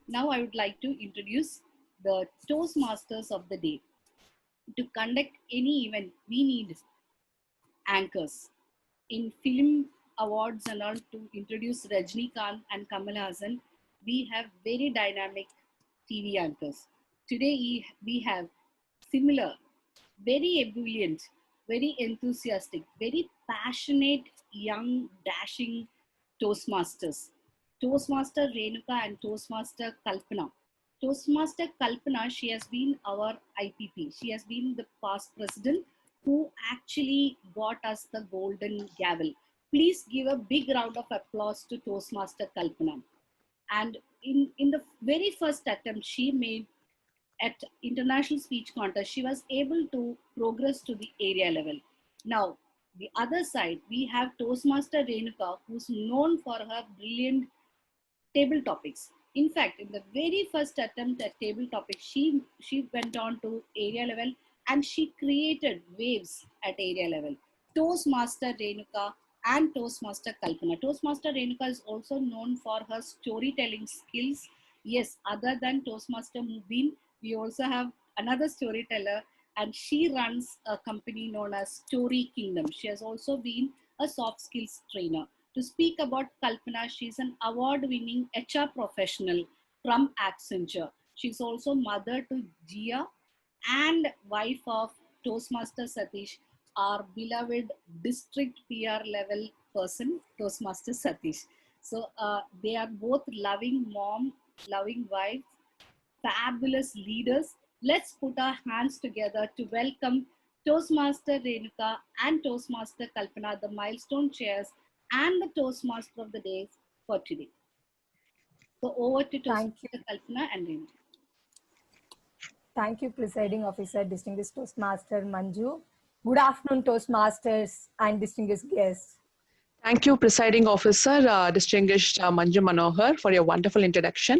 Now I would like to introduce the Toastmasters of the day. To conduct any event, we need anchors. In film awards and all, to introduce Rajnikant and Kamal Hassan, we have very dynamic TV anchors. Today we have similar, very ebullient, very enthusiastic, very passionate, young, dashing Toastmasters. Toastmaster Renuka and Toastmaster Kalpana. Toastmaster Kalpana, she has been our IPP. She has been the past president who actually got us the golden gavel. Please give a big round of applause to Toastmaster Kalpana. And in the very first attempt she made at international speech contest, she was able to progress to the area level. Now, the other side, we have Toastmaster Renuka, who's known for her brilliant table topics. In fact, in the very first attempt at table topics, she went on to area level and she created waves at area level. Toastmaster Renuka and Toastmaster Kalpana. Toastmaster Renuka is also known for her storytelling skills. Yes, other than Toastmaster Mubin, we also have another storyteller and she runs a company known as Story Kingdom. She has also been a soft skills trainer. To speak about Kalpana, she's an award-winning HR professional from Accenture. She's also mother to Jia and wife of Toastmaster Satish, our beloved district PR level person, Toastmaster Satish. So they are both loving mom, loving wife, fabulous leaders. Let's put our hands together to welcome Toastmaster Renuka and Toastmaster Kalpana, the milestone chairs and the Toastmaster of the day for today. So over to Toastmaster Kalpana and Renuka. Thank you, Presiding Officer, Distinguished Toastmaster Manju. Good afternoon, Toastmasters and distinguished guests. Thank you, Presiding Officer, Distinguished Manju Manohar, for your wonderful introduction.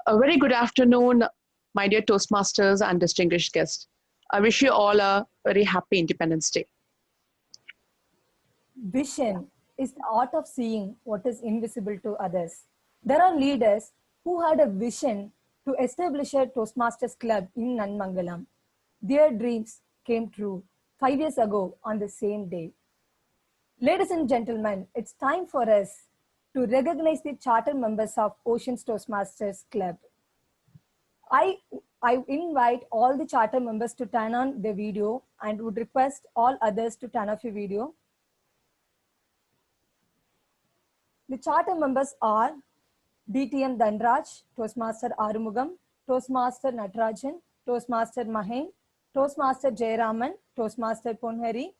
A very good afternoon, my dear Toastmasters and distinguished guests. I wish you all a very happy Independence Day. Vision is the art of seeing what is invisible to others. There are leaders who had a vision to establish a Toastmasters Club in Nanmangalam. Their dreams came true 5 years ago on the same day. Ladies and gentlemen, it's time for us to recognize the charter members of Ocean's Toastmasters Club. I invite all the charter members to turn on the video and would request all others to turn off your video. The charter members are DTM Danraj, Toastmaster Arumugam, Toastmaster Natarajan, Toastmaster Mahen, Toastmaster Jayaraman, Toastmaster Ponhari,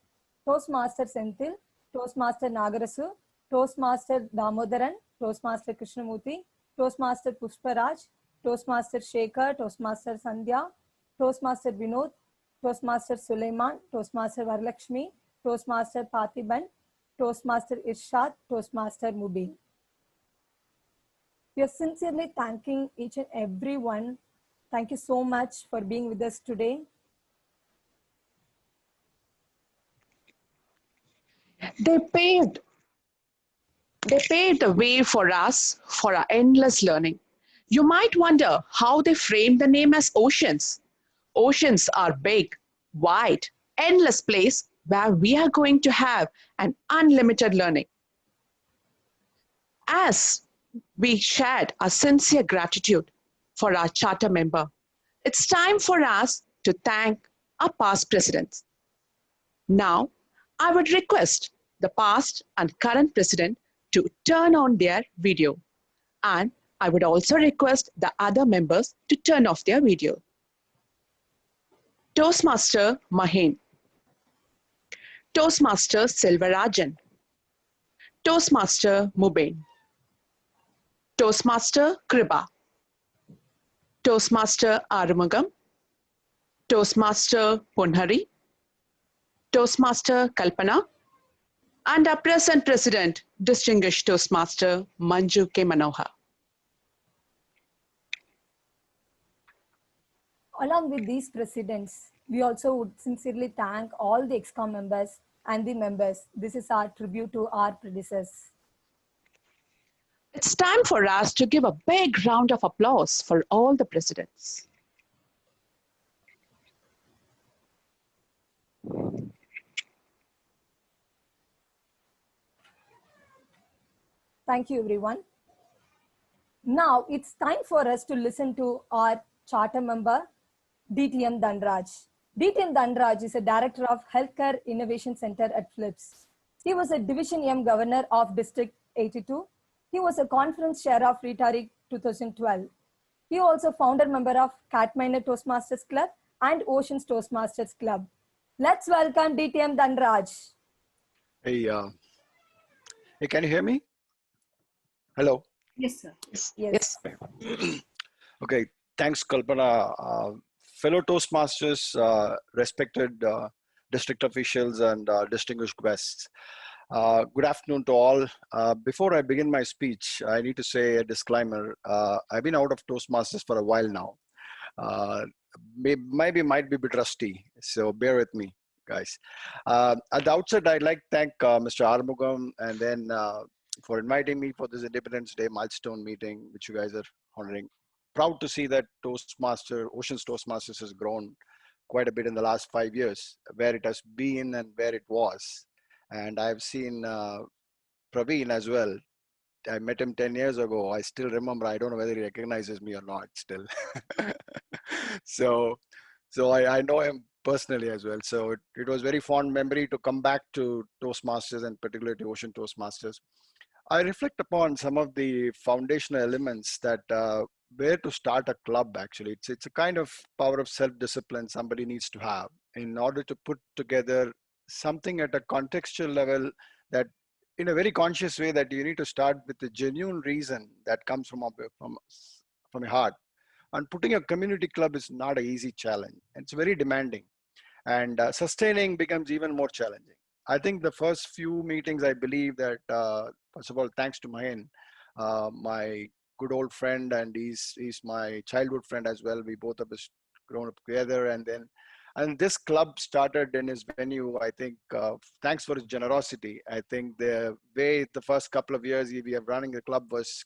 Toastmaster Senthil, Toastmaster Nagarasu, Toastmaster Damodaran, Toastmaster Krishnamurthy, Toastmaster Pushparaj, Toastmaster Shekhar, Toastmaster Sandhya, Toastmaster Vinod, Toastmaster Suleiman, Toastmaster Varalakshmi, Toastmaster Pathiban, Toastmaster Irshad, Toastmaster Mubin. We are sincerely thanking each and every one. Thank you so much for being with us today. They paved the way for us for our endless learning. You might wonder how they framed the name as oceans. Oceans are big, wide, endless place where we are going to have an unlimited learning. As we shared our sincere gratitude for our charter member, it's time for us to thank our past presidents. Now, I would request the past and current president to turn on their video, and I would also request the other members to turn off their video. Toastmaster Mahen, Toastmaster Silvarajan, Toastmaster Mubin, Toastmaster Kriba, Toastmaster Arumugam, Toastmaster Punhari, Toastmaster Kalpana, and our present president, distinguished Toastmaster Manju K. Manohar. Along with these presidents, we also would sincerely thank all the ExCom members and the members. This is our tribute to our predecessors. It's time for us to give a big round of applause for all the presidents. Thank you, everyone. Now it's time for us to listen to our charter member, DTM Dhanraj. DTM Dhanraj is a director of Healthcare Innovation Center at Philips. He was a Division M governor of District 82. He was a conference chair of Rotary 2012. He also founder member of Kathmandu Toastmasters Club and Oceans Toastmasters Club. Let's welcome DTM Dhanraj. Hey, hey, can you hear me? Hello. Yes, sir. Yes. Okay, thanks, Kalpana. Fellow Toastmasters, respected district officials and distinguished guests. Good afternoon to all. Before I begin my speech, I need to say a disclaimer. I've been out of Toastmasters for a while now. Maybe might be a bit rusty, so bear with me, guys. At the outset, I'd like to thank Mr. Armugam and then for inviting me for this Independence Day milestone meeting, which you guys are honoring. Proud to see that Oceans Toastmasters has grown quite a bit in the last 5 years, where it has been and where it was. And I've seen Praveen as well. I met him 10 years ago. I still remember. I don't know whether he recognizes me or not still. so I know him personally as well. So it was very fond memory to come back to Toastmasters and particularly to Ocean Toastmasters. I reflect upon some of the foundational elements that where to start a club. Actually, it's a kind of power of self-discipline somebody needs to have in order to put together something at a contextual level, that in a very conscious way, that you need to start with a genuine reason that comes from your heart. And putting a community club is not an easy challenge. It's very demanding, and sustaining becomes even more challenging. I think the first few meetings, I believe that, first of all, thanks to Mahen, my good old friend, and he's my childhood friend as well. We both of us grown up together, and this club started in his venue. I think thanks for his generosity. I think the way the first couple of years we have running the club was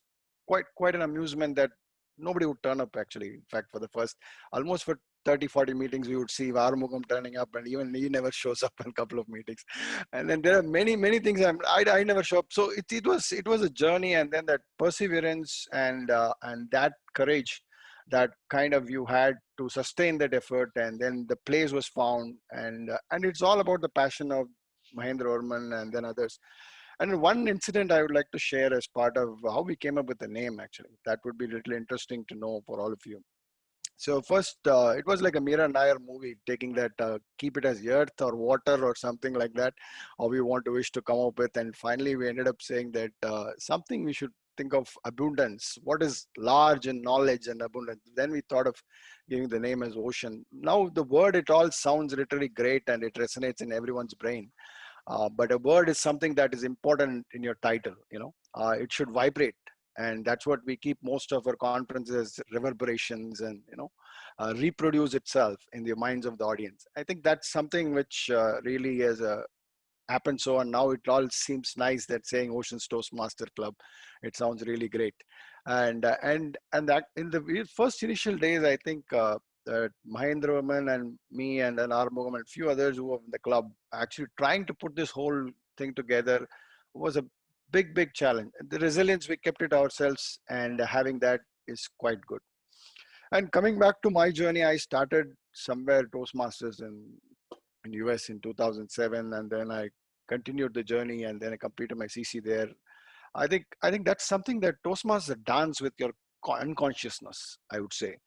quite an amusement that nobody would turn up actually. In fact, for the first almost for 30-40 meetings, we would see Varmugam turning up, and even he never shows up in a couple of meetings. And then there are many things I never show up. So it was a journey, and then that perseverance and that courage that kind of you had to sustain that effort, and then the place was found, and it's all about the passion of Mahendra Varman and then others. And one incident I would like to share as part of how we came up with the name, actually. That would be a little interesting to know for all of you. So first, it was like a Meera Nair movie, taking that, keep it as earth or water or something like that, or we want to wish to come up with. And finally, we ended up saying that something we should think of abundance. What is large in knowledge and abundance? Then we thought of giving the name as ocean. Now the word, it all sounds literally great and it resonates in everyone's brain. But a word is something that is important in your title, it should vibrate. And that's what we keep most of our conferences, reverberations, and reproduce itself in the minds of the audience. I think that's something which really has happened. So, and now it all seems nice that saying Oceans Toastmaster Club, it sounds really great. And that in the first initial days, I think that Mahendra Varman and me and then Armugam and a few others who were in the club actually trying to put this whole thing together was a big challenge. The resilience, we kept it ourselves, and having that is quite good. And coming back to my journey, I started somewhere Toastmasters in US in 2007, and then I continued the journey, and then I completed my CC there. I think that's something that Toastmasters dance with your unconsciousness, I would say.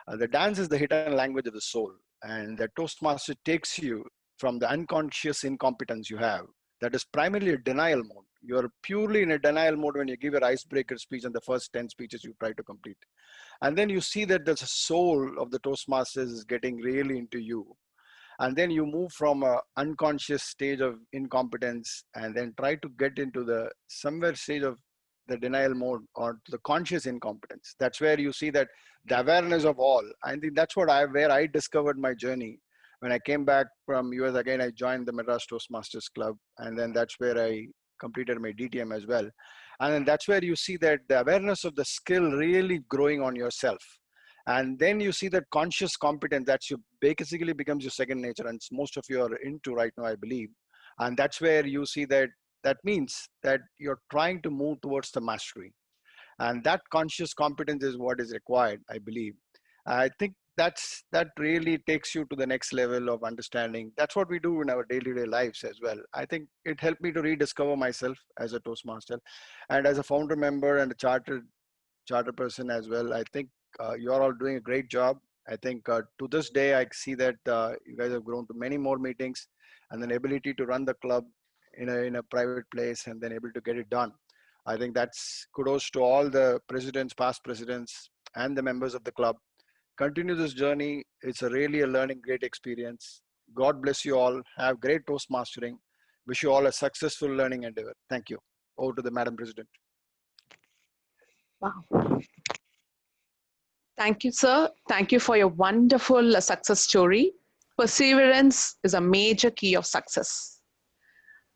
The dance is the hidden language of the soul, and the Toastmaster takes you from the unconscious incompetence you have. That is primarily a denial mode. You're purely in a denial mode when you give your icebreaker speech and the first 10 speeches you try to complete. And then you see that the soul of the Toastmasters is getting really into you. And then you move from an unconscious stage of incompetence and then try to get into the somewhere stage of the denial mode or the conscious incompetence. That's where you see that the awareness of all. I think that's where I discovered my journey. When I came back from US again, I joined the Madras Toastmasters Club, and then that's where I completed my DTM as well. And then that's where you see that the awareness of the skill really growing on yourself. And then you see that conscious competence that you basically becomes your second nature, and most of you are into right now, I believe. And that's where you see that that means that you're trying to move towards the mastery, and that conscious competence is what is required, I believe. I think that really takes you to the next level of understanding. That's what we do in our day-to-day lives as well. I think it helped me to rediscover myself as a Toastmaster and as a founder member and a charter person as well. I think you're all doing a great job. I think to this day, I see that you guys have grown to many more meetings, and then ability to run the club in a private place, and then able to get it done. I think that's kudos to all the presidents, past presidents, and the members of the club. Continue this journey. It's a really a learning, great experience. God bless you all. Have great Toastmastering. Wish you all a successful learning endeavor. Thank you. Over to the Madam President. Wow. Thank you, sir. Thank you for your wonderful success story. Perseverance is a major key of success.